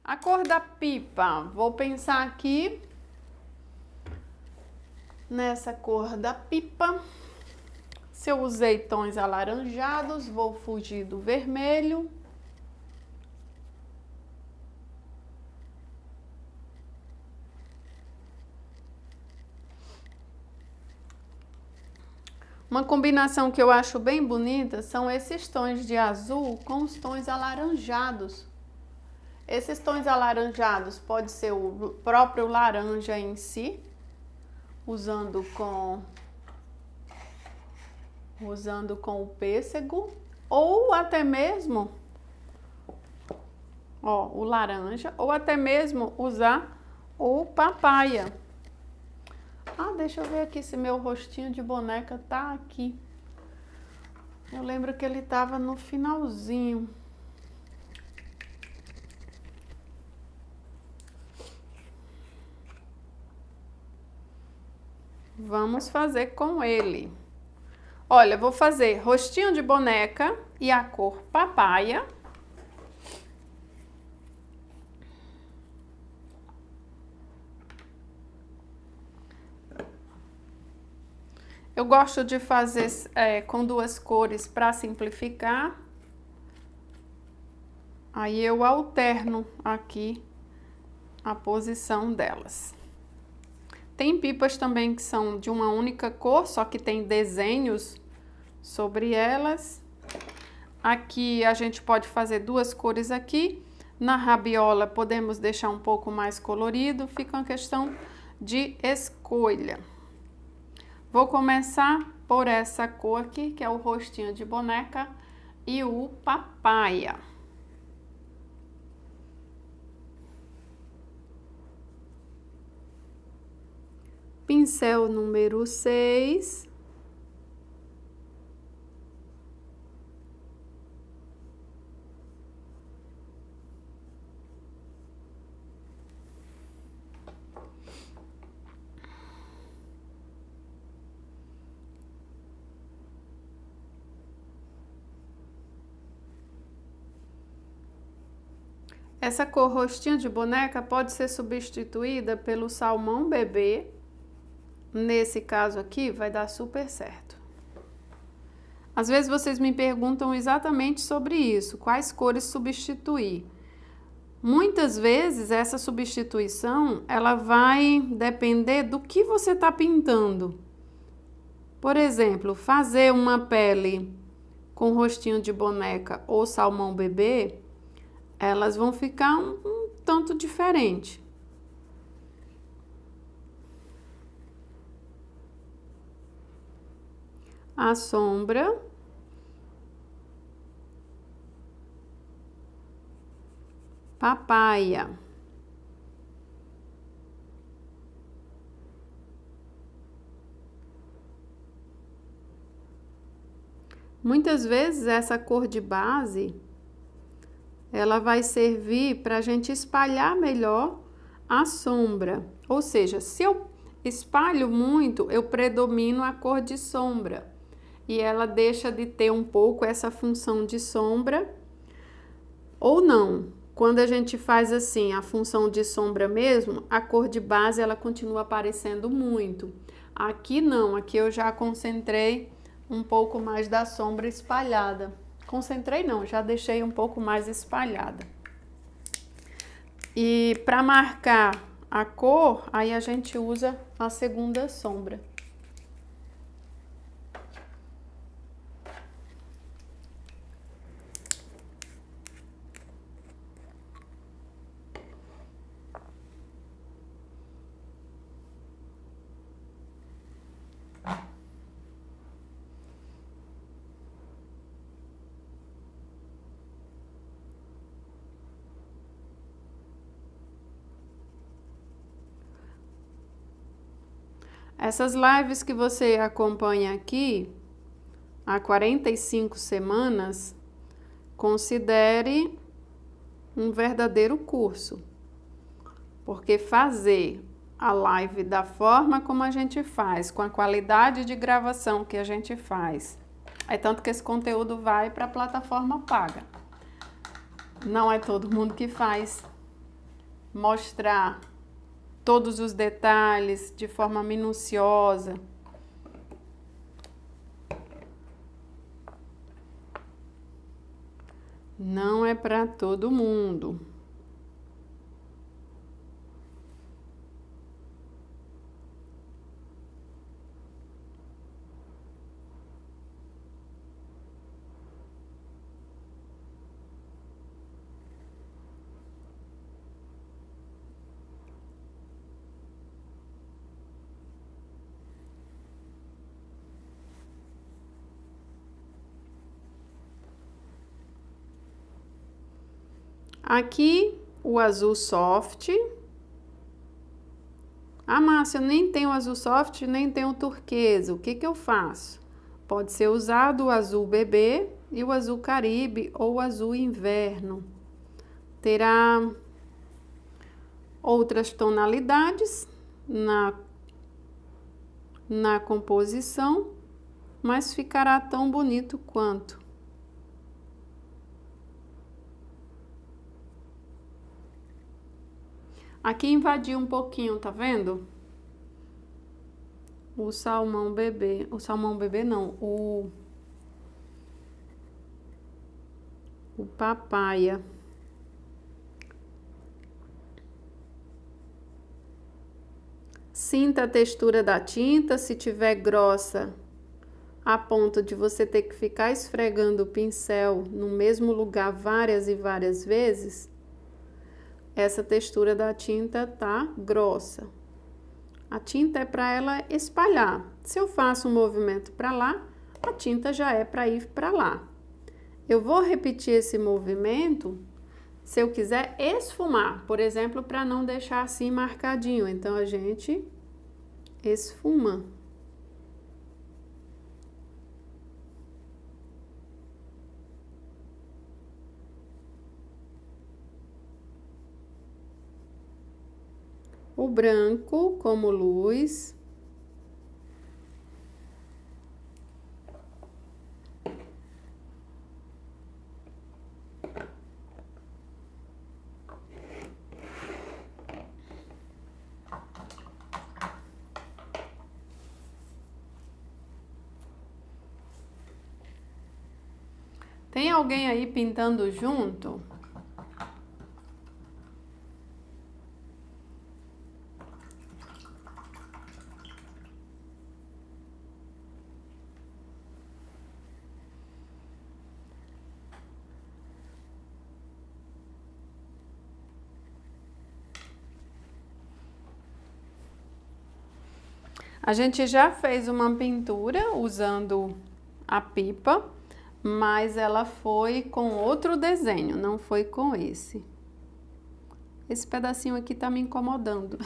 A cor da pipa, vou pensar aqui nessa cor da pipa. Se eu usei tons alaranjados, vou fugir do vermelho. Uma combinação que eu acho bem bonita são esses tons de azul com os tons alaranjados. Esses tons alaranjados pode ser o próprio laranja em si, usando com o pêssego, ou até mesmo, ó, o laranja, ou até mesmo usar o papaya. Ah, deixa eu ver aqui se meu rostinho de boneca tá aqui. Eu lembro que ele tava no finalzinho. Vamos fazer com ele. Olha, vou fazer rostinho de boneca e a cor papaya. Eu gosto de fazer com duas cores para simplificar. Aí eu alterno aqui a posição delas. Tem pipas também que são de uma única cor, só que tem desenhos sobre elas. Aqui a gente pode fazer duas cores aqui. Na rabiola podemos deixar um pouco mais colorido, fica uma questão de escolha. Vou começar por essa cor aqui, que é o rostinho de boneca e o papaya. Pincel número 6. Essa cor rostinho de boneca pode ser substituída pelo salmão bebê. Nesse caso aqui, vai dar super certo. Às vezes vocês me perguntam exatamente sobre isso, quais cores substituir. Muitas vezes essa substituição, ela vai depender do que você está pintando. Por exemplo, fazer uma pele com rostinho de boneca ou salmão bebê, elas vão ficar um tanto diferente. A sombra. Papaya. Muitas vezes essa cor de base, ela vai servir para a gente espalhar melhor a sombra. Ou seja, se eu espalho muito, eu predomino a cor de sombra. E ela deixa de ter um pouco essa função de sombra, ou não. Quando a gente faz assim, a função de sombra mesmo, a cor de base ela continua aparecendo muito. Aqui não, aqui eu já concentrei um pouco mais da sombra espalhada. Concentrei não, já deixei um pouco mais espalhada. E para marcar a cor, aí a gente usa a segunda sombra. Essas lives que você acompanha aqui, há 45 semanas, considere um verdadeiro curso. Porque fazer a live da forma como a gente faz, com a qualidade de gravação que a gente faz, é tanto que esse conteúdo vai para a plataforma paga. Não é todo mundo que faz mostrar todos os detalhes de forma minuciosa. Não é para todo mundo. Aqui, o azul soft. Ah, Márcia, eu nem tenho azul soft, nem tenho turquesa. O que que eu faço? Pode ser usado o azul bebê e o azul caribe ou o azul inverno. Terá outras tonalidades na composição, mas ficará tão bonito quanto. Aqui invadiu um pouquinho, tá vendo? O salmão bebê. O salmão bebê não, o papaya. Sinta a textura da tinta, se tiver grossa, a ponto de você ter que ficar esfregando o pincel no mesmo lugar várias e várias vezes, essa textura da tinta tá grossa. A tinta é para ela espalhar. Se eu faço um movimento para lá, a tinta já é para ir para lá. Eu vou repetir esse movimento se eu quiser esfumar, por exemplo, para não deixar assim marcadinho. Então, a gente esfuma. O branco como luz. Tem alguém aí pintando junto? A gente já fez uma pintura usando a pipa, mas ela foi com outro desenho, não foi com esse. Esse pedacinho aqui tá me incomodando.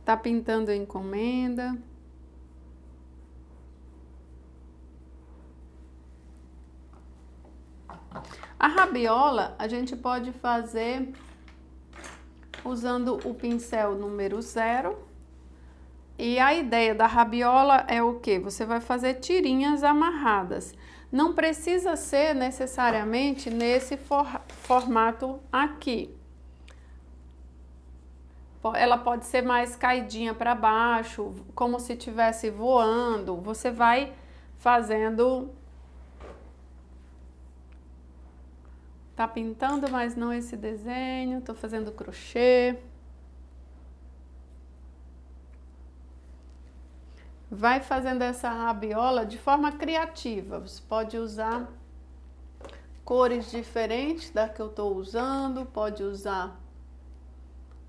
Tá pintando encomenda. A rabiola a gente pode fazer usando o pincel número 0. E a ideia da rabiola é o quê? Você vai fazer tirinhas amarradas. Não precisa ser necessariamente nesse formato aqui. Ela pode ser mais caidinha para baixo, como se estivesse voando. Você vai fazendo... Tá pintando, mas não esse desenho. Tô fazendo crochê. Vai fazendo essa rabiola de forma criativa. Você pode usar cores diferentes da que eu tô usando. Pode usar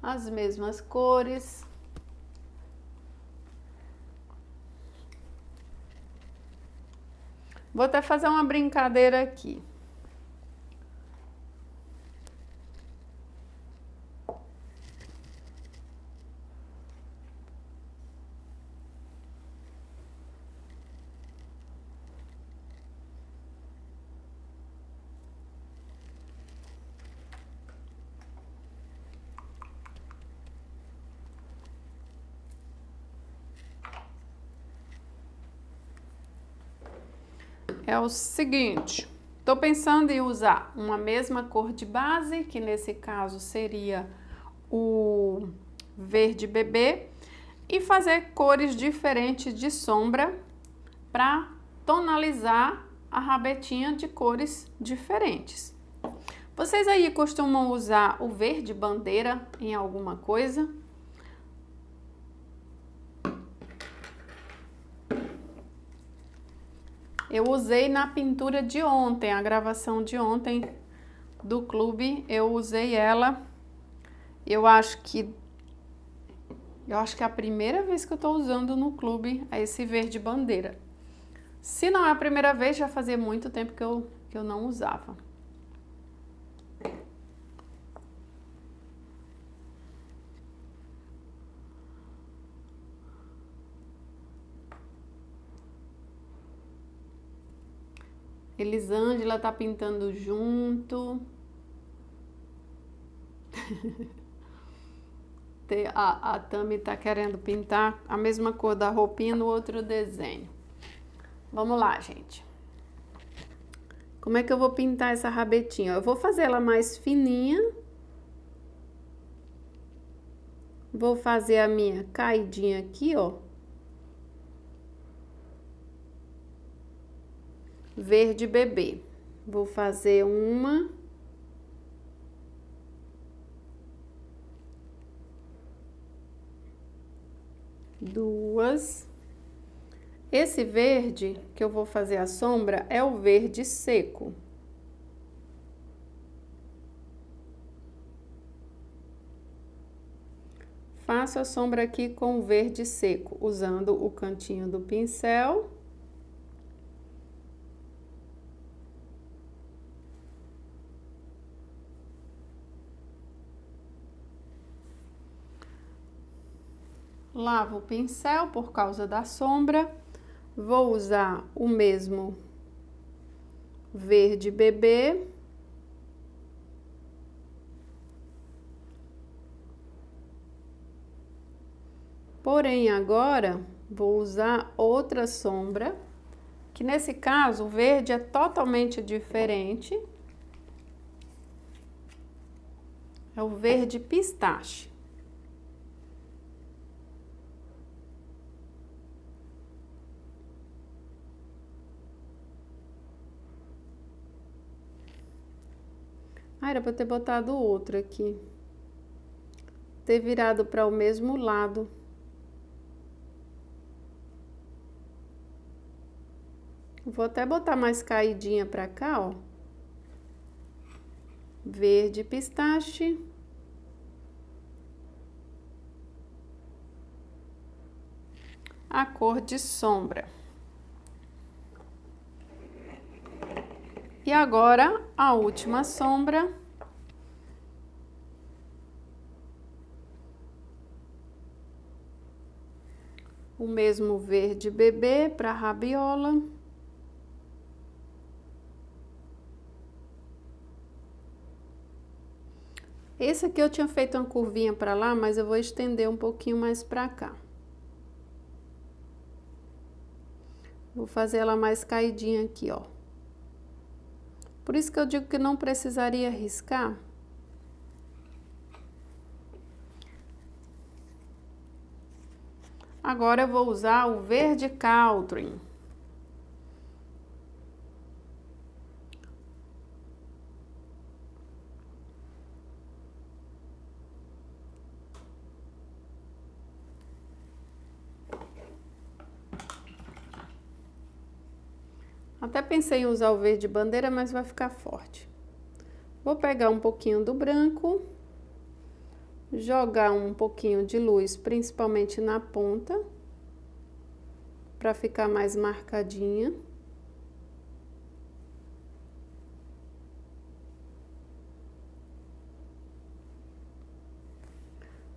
as mesmas cores. Vou até fazer uma brincadeira aqui. É o seguinte, Tô pensando em usar uma mesma cor de base, que nesse caso seria o verde bebê, e fazer cores diferentes de sombra para tonalizar a rabetinha de cores diferentes. Vocês aí costumam usar o verde bandeira em alguma coisa? Eu usei na pintura de ontem, a gravação de ontem do clube, eu usei ela. Eu acho que é a primeira vez que eu tô usando no clube esse verde bandeira. Se não é a primeira vez, já fazia muito tempo que eu não usava. Elisângela tá pintando junto. A Tami tá querendo pintar a mesma cor da roupinha no outro desenho. Vamos lá, gente. Como é que eu vou pintar essa rabetinha? Eu vou fazer ela mais fininha. Vou fazer a minha caidinha aqui, ó. Verde bebê. Vou fazer uma. Duas. Esse verde que eu vou fazer a sombra é o verde seco. Faço a sombra aqui com o verde seco, usando o cantinho do pincel. Lavo o pincel por causa da sombra. Vou usar o mesmo verde bebê. Porém, agora vou usar outra sombra, que nesse caso o verde é totalmente diferente. É o verde pistache. Ah, era pra ter botado outro aqui. Ter virado para o mesmo lado. Vou até botar mais caidinha pra cá, ó. Verde pistache. A cor de sombra. E agora, a última sombra. O mesmo verde bebê para rabiola. Esse aqui eu tinha feito uma curvinha para lá, mas eu vou estender um pouquinho mais para cá. Vou fazer ela mais caidinha aqui, ó. Por isso que eu digo que não precisaria riscar. Agora eu vou usar o verde Caltrim. Até pensei em usar o verde bandeira, mas vai ficar forte. Vou pegar um pouquinho do branco, jogar um pouquinho de luz, principalmente na ponta, para ficar mais marcadinha.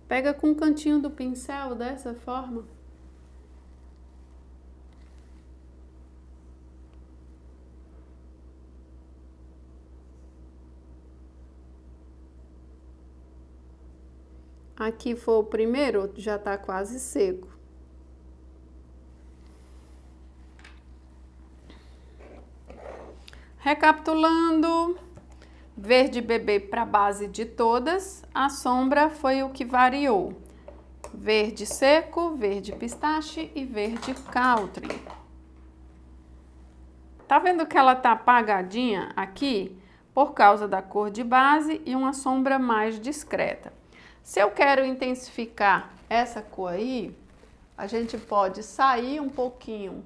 Pega com o cantinho do pincel dessa forma. Aqui foi o primeiro, já tá quase seco. Recapitulando, verde bebê para base de todas, a sombra foi o que variou. Verde seco, verde pistache e verde country. Tá vendo que ela tá apagadinha aqui? Por causa da cor de base e uma sombra mais discreta. Se eu quero intensificar essa cor aí, a gente pode sair um pouquinho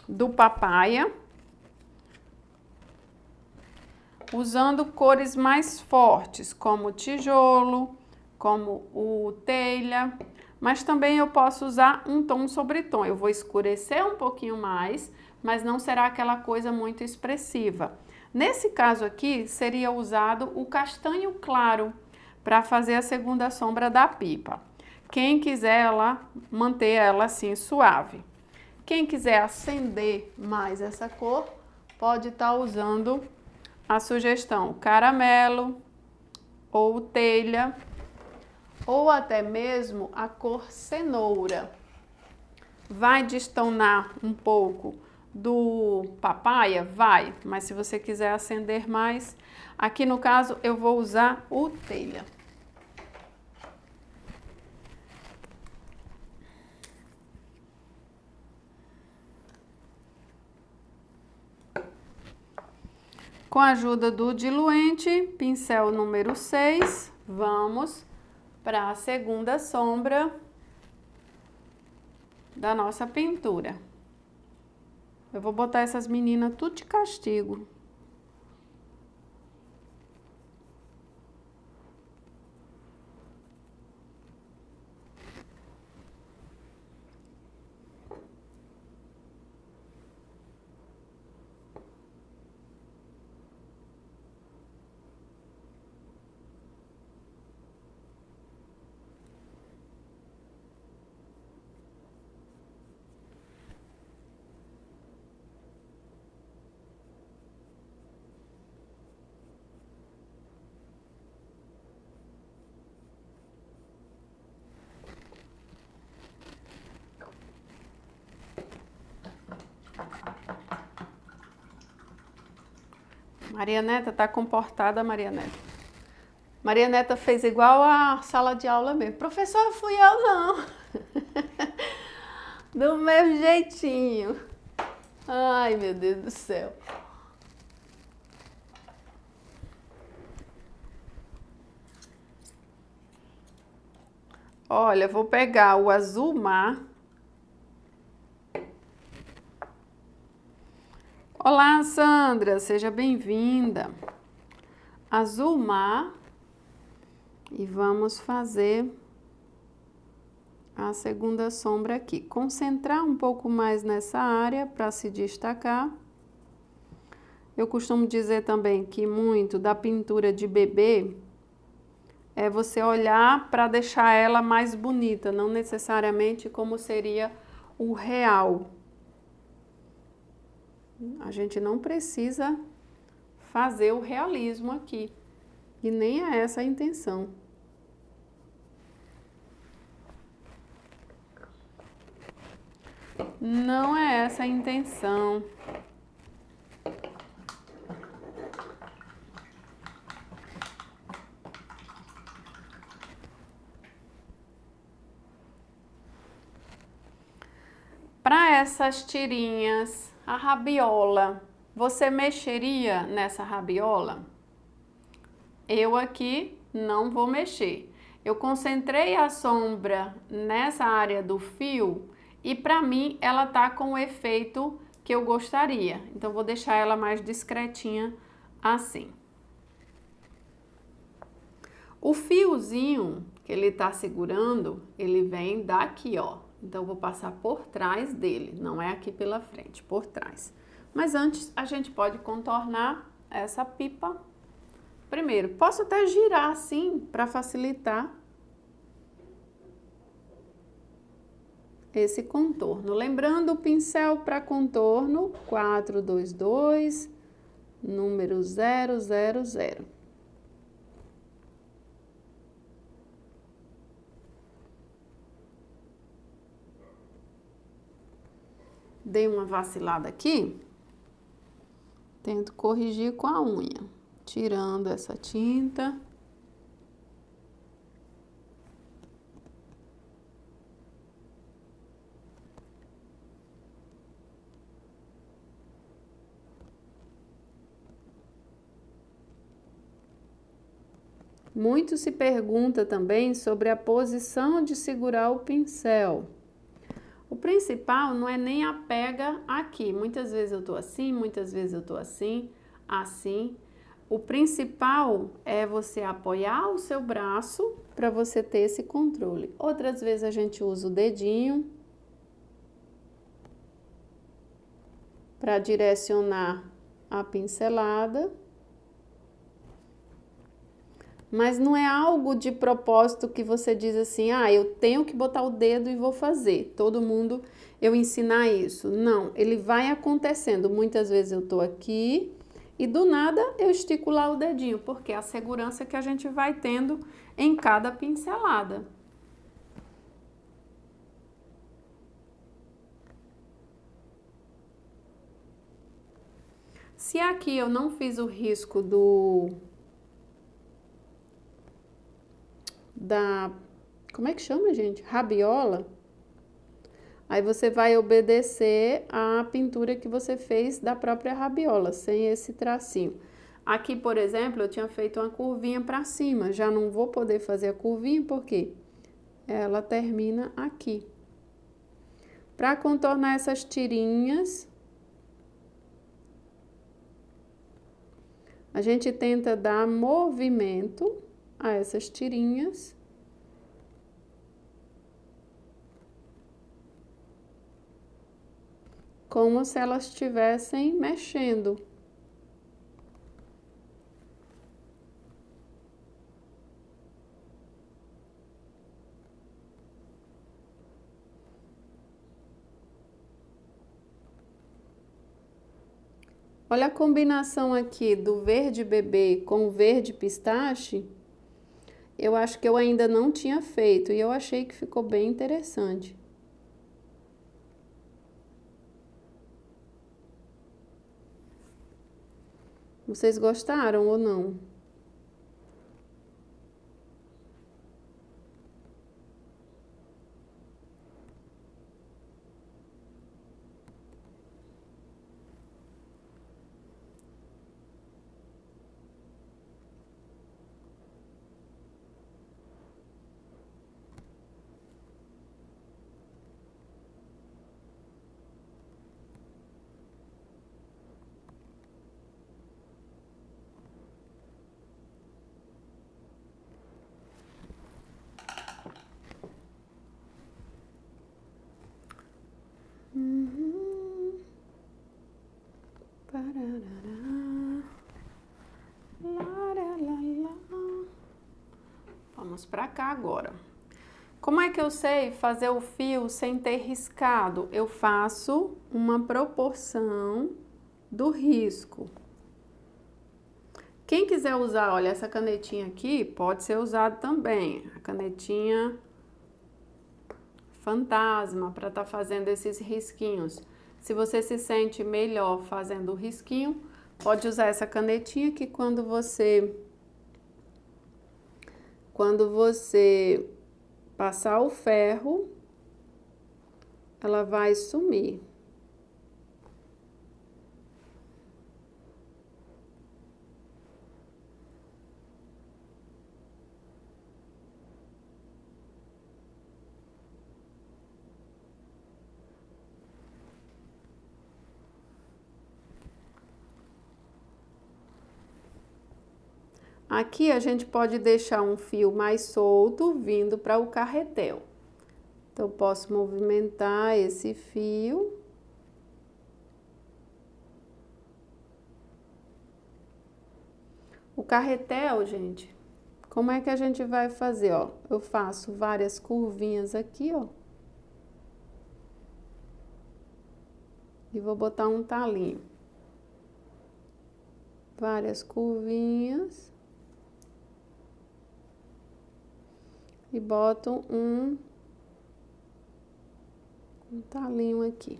do papaya, usando cores mais fortes, como o tijolo, como o telha, mas também eu posso usar um tom sobre tom. Eu vou escurecer um pouquinho mais, mas não será aquela coisa muito expressiva. Nesse caso aqui, seria usado o castanho claro para fazer a segunda sombra da pipa. Quem quiser manter ela assim suave. Quem quiser acender mais essa cor, pode estar usando a sugestão caramelo ou telha, ou até mesmo a cor cenoura. Vai destonar um pouco do papaya? Vai, mas se você quiser acender mais, aqui no caso eu vou usar o telha. Com a ajuda do diluente, pincel número 6, vamos para a segunda sombra da nossa pintura. Eu vou botar essas meninas tudo de castigo. Maria Neta tá comportada, Maria Neta. Maria Neta fez igual a sala de aula mesmo. Professor, fui eu não. Do meu jeitinho. Ai, meu Deus do céu. Olha, vou pegar o azul mar. Olá, Sandra, seja bem-vinda. Azul mar. E vamos fazer a segunda sombra aqui. Concentrar um pouco mais nessa área para se destacar. Eu costumo dizer também que muito da pintura de bebê é você olhar para deixar ela mais bonita, não necessariamente como seria o real. A gente não precisa fazer o realismo aqui, e nem é essa a intenção. Não é essa a intenção. Para essas tirinhas, a rabiola, você mexeria nessa rabiola? Eu aqui não vou mexer. Eu concentrei a sombra nessa área do fio e para mim ela tá com o efeito que eu gostaria. Então vou deixar ela mais discretinha assim. O fiozinho que ele tá segurando, ele vem daqui, ó. Então, eu vou passar por trás dele, não é aqui pela frente, por trás. Mas antes, a gente pode contornar essa pipa. Primeiro, posso até girar assim, para facilitar esse contorno. Lembrando o pincel para contorno, 422, número 000. dei uma vacilada aqui, tento corrigir com a unha, tirando essa tinta. Muito se pergunta também sobre a posição de segurar o pincel. O principal não é nem a pega aqui. Muitas vezes eu tô assim, muitas vezes eu tô assim, assim. O principal é você apoiar o seu braço para você ter esse controle. Outras vezes a gente usa o dedinho para direcionar a pincelada. Mas não é algo de propósito que você diz assim, ah, eu tenho que botar o dedo e vou fazer. Todo mundo, eu ensinar isso. Não, ele vai acontecendo. Muitas vezes eu tô aqui e do nada eu estico lá o dedinho, porque é a segurança que a gente vai tendo em cada pincelada. Se aqui eu não fiz o risco como é que chama, gente? Rabiola. Aí você vai obedecer à pintura que você fez da própria rabiola, sem esse tracinho. Aqui, por exemplo, eu tinha feito uma curvinha para cima. Já não vou poder fazer a curvinha porque ela termina aqui. Para contornar essas tirinhas, a gente tenta dar movimento a essas tirinhas. Como se elas estivessem mexendo. Olha a combinação aqui do verde bebê com o verde pistache. Eu acho que eu ainda não tinha feito e eu achei que ficou bem interessante. Vocês gostaram ou não? Vamos para cá agora. Como é que eu sei fazer o fio sem ter riscado? Eu faço uma proporção do risco. Quem quiser usar, olha, essa canetinha aqui pode ser usada também. A canetinha fantasma para estar fazendo esses risquinhos. Se você se sente melhor fazendo o risquinho, pode usar essa canetinha que quando você passar o ferro, ela vai sumir. Aqui a gente pode deixar um fio mais solto vindo para o carretel. Então, eu posso movimentar esse fio. O carretel, gente, como é que a gente vai fazer, ó? Eu faço várias curvinhas aqui, ó. E vou botar um talinho. Várias curvinhas. E boto um talinho aqui.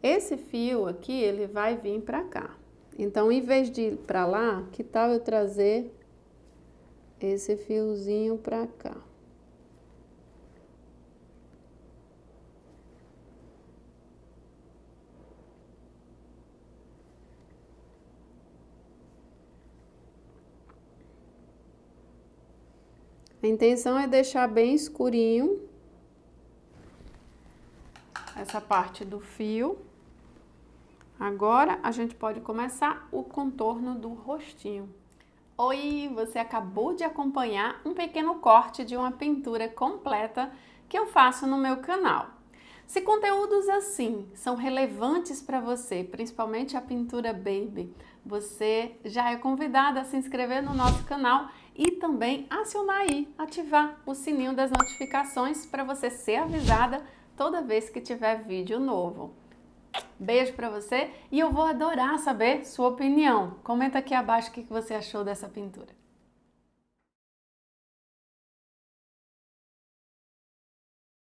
Esse fio aqui, ele vai vir pra cá. Então, em vez de ir pra lá, que tal eu trazer esse fiozinho pra cá? A intenção é deixar bem escurinho essa parte do fio. Agora, a gente pode começar o contorno do rostinho. Oi, você acabou de acompanhar um pequeno corte de uma pintura completa que eu faço no meu canal. Se conteúdos assim são relevantes para você, principalmente a pintura baby, você já é convidada a se inscrever no nosso canal e também acionar aí, ativar o sininho das notificações para você ser avisada toda vez que tiver vídeo novo. Beijo para você e eu vou adorar saber sua opinião. Comenta aqui abaixo o que você achou dessa pintura.